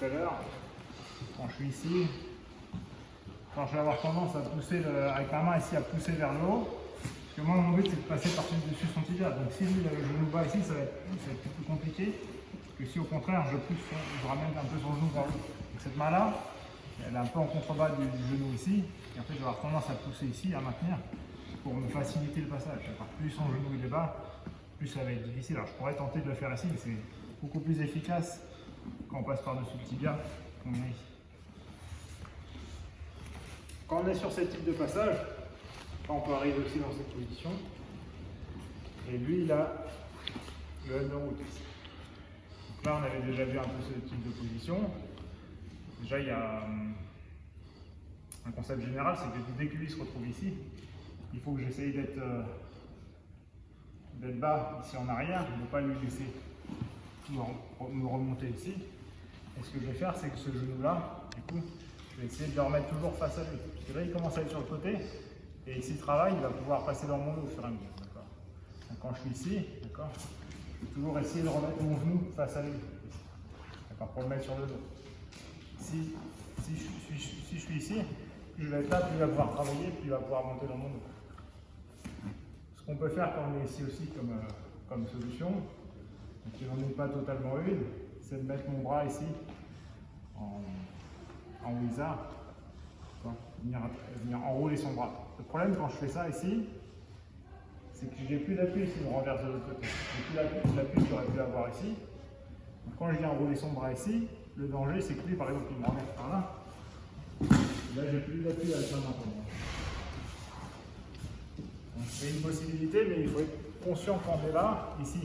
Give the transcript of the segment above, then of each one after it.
tout à l'heure, quand je suis ici, quand je vais avoir tendance à pousser avec ma main ici, à pousser vers le haut, parce que moi mon but c'est de passer par-dessus son tibia. Donc si lui, le genou bas ici, ça va être plus compliqué que si au contraire je pousse, je ramène un peu son genou vers le haut. Donc cette main-là, elle est un peu en contrebas du genou ici, et en fait je vais avoir tendance à pousser ici, à maintenir, pour me faciliter le passage. Plus son genou il est bas, plus ça va être difficile. Alors je pourrais tenter de le faire ici, mais c'est beaucoup plus efficace quand on passe par-dessus le tibia qu'on est ici. Quand on est sur ce type de passage, on peut arriver aussi dans cette position. Et lui, il a le underhook ici. Donc là, on avait déjà vu un peu ce type de position. Déjà, il y a un concept général, c'est que dès que lui se retrouve ici, il faut que j'essaye d'être bas ici en arrière, de ne pas lui laisser me remonter ici. Et ce que je vais faire, c'est que ce genou-là, du coup, je vais essayer de le remettre toujours face à lui. Parce que là, il commence à être sur le côté, et s'il travaille, il va pouvoir passer dans mon dos au fur et à mesure. Donc quand je suis ici, je vais toujours essayer de remettre mon genou face à lui, pour le mettre sur le dos. Si je suis ici, plus je vais être là, plus il va pouvoir travailler, plus il va pouvoir monter dans mon dos. Ce qu'on peut faire quand on est ici aussi comme solution, donc qui n'en est pas totalement une, c'est de mettre mon bras ici en wizard, venir enrouler son bras. Le problème quand je fais ça ici, c'est que j'ai plus d'appui si je me renverse de l'autre côté. J'ai plus l'appui que j'aurais pu avoir ici. Donc quand je viens enrouler son bras ici, le danger c'est que lui par exemple il me renverse par là. Là j'ai plus d'appui avec ma main pour moi. Donc c'est une possibilité, mais il faut être conscient quand on est là, ici,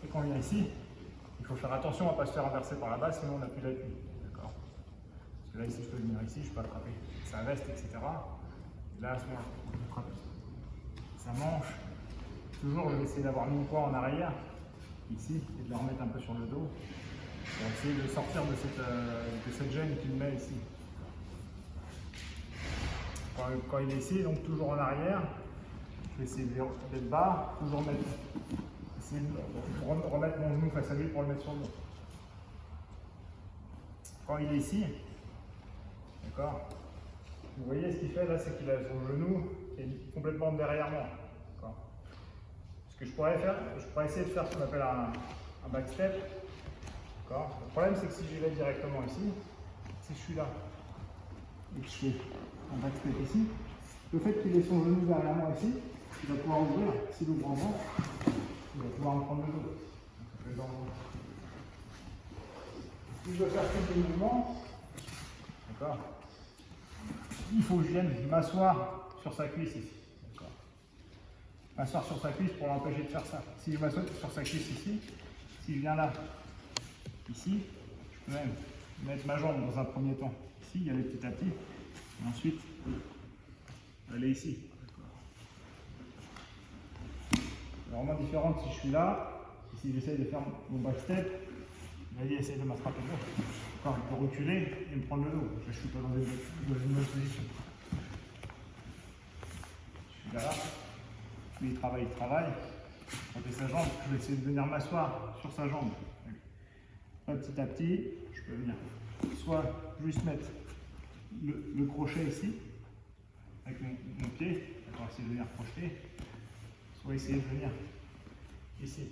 et quand on vient ici, il faut faire attention à ne pas se faire renverser par là-bas, sinon on n'a plus d'appui. D'accord. Parce que là ici je peux venir ici, je peux attraper sa veste, etc. Et là à ce moment-là, on attrape sa manche. Toujours je vais essayer d'avoir mis le poids en arrière, ici, et de le remettre un peu sur le dos, pour essayer de sortir de cette gêne qu'il met ici. Quand il est ici, donc toujours en arrière, je vais essayer d'être bas, toujours essayer de remettre mon genou face à lui pour le mettre sur le dos. Quand il est ici, d'accord, vous voyez ce qu'il fait là, c'est qu'il a son genou qui est complètement derrière moi. Ce que je pourrais essayer de faire ce qu'on appelle un backstep. Le problème c'est que si j'y vais directement ici, si je suis là et que je fais un backstep ici, le fait qu'il ait son genou derrière moi ici, il va pouvoir ouvrir, s'il ouvre en bas, il va pouvoir me prendre le dos. Si je veux faire quelques mouvements, il faut que je vienne m'asseoir sur sa cuisse ici. M'asseoir sur sa cuisse pour l'empêcher de faire ça. Si je m'assois sur sa cuisse ici, si je viens là, ici, je peux même mettre ma jambe dans un premier temps ici, y aller petit à petit, et ensuite aller ici. C'est vraiment différent si je suis là, et si j'essaye de faire mon backstep, il essaye de m'attraper le dos. Quand je peux reculer et me prendre le dos, je ne suis pas dans une autre position. Je suis là. Lui, il travaille. Quand il sa jambe, je vais essayer de venir m'asseoir sur sa jambe. Petit à petit, je peux venir soit juste mettre le crochet ici, avec mon pied, pour essayer de venir projeter, soit essayer de venir ici,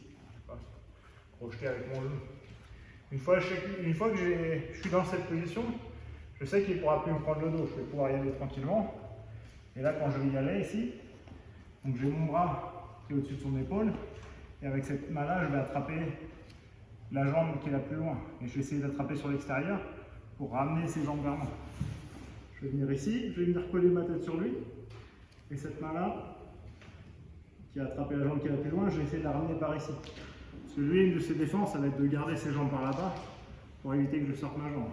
projeter avec mon genou. Une fois que je suis dans cette position, je sais qu'il ne pourra plus me prendre le dos, je vais pouvoir y aller tranquillement. Et là, quand je vais y aller ici, donc j'ai mon bras qui est au-dessus de son épaule, et avec cette main-là, je vais attraper la jambe qui est la plus loin. Et je vais essayer d'attraper sur l'extérieur pour ramener ses jambes vers moi. Je vais venir ici, je vais venir coller ma tête sur lui, et cette main-là, qui a attrapé la jambe qui est la plus loin, je vais essayer de la ramener par ici. Parce que lui, une de ses défenses, ça va être de garder ses jambes par là-bas, pour éviter que je sorte ma jambe.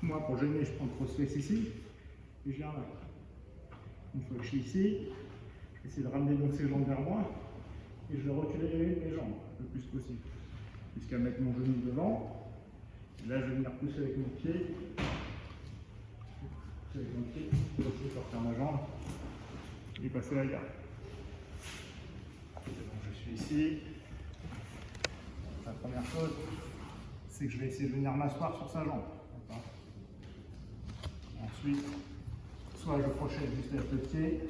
Moi, pour gêner, je prends le cross-face ici, et je viens là. Une fois que je suis ici, essayer de ramener donc ses jambes vers moi et je vais reculer mes jambes le plus possible jusqu'à mettre mon genou devant. Et là je vais venir pousser avec mon pied, pour essayer de sortir ma jambe et passer la garde. Donc je suis ici. La première chose, c'est que je vais essayer de venir m'asseoir sur sa jambe. Ensuite, soit je projette juste avec le pied,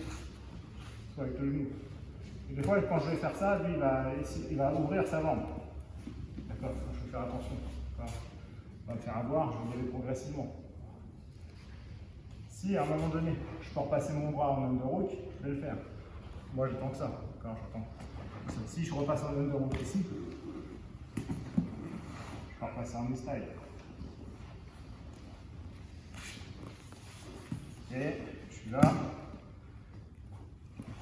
soit avec le genou. Et des fois, quand je vais faire ça, lui, il va ouvrir sa jambe. D'accord? Je vais faire attention. On va me faire avoir, je vais y aller progressivement. Si à un moment donné, je peux repasser mon bras en underhook, je vais le faire. Moi, j'attends que ça. D'accord? J'attends. Si je repasse en underhook ici, je peux repasser en style. Et je suis là.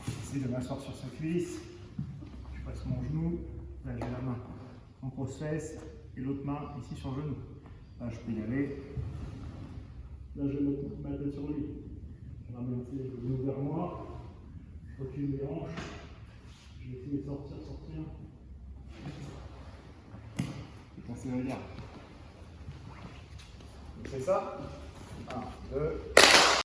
J'essaie de m'asseoir sur sa cuisse. Je passe mon genou. Là, j'ai la main en grosse-fesse et l'autre main ici sur le genou. Là, je peux y aller. Là, je vais mettre ma tête sur lui. Je ramène le genou vers moi. Je recule les hanches. Je vais essayer de sortir. Et passer la garde. C'est ça. 1, 2.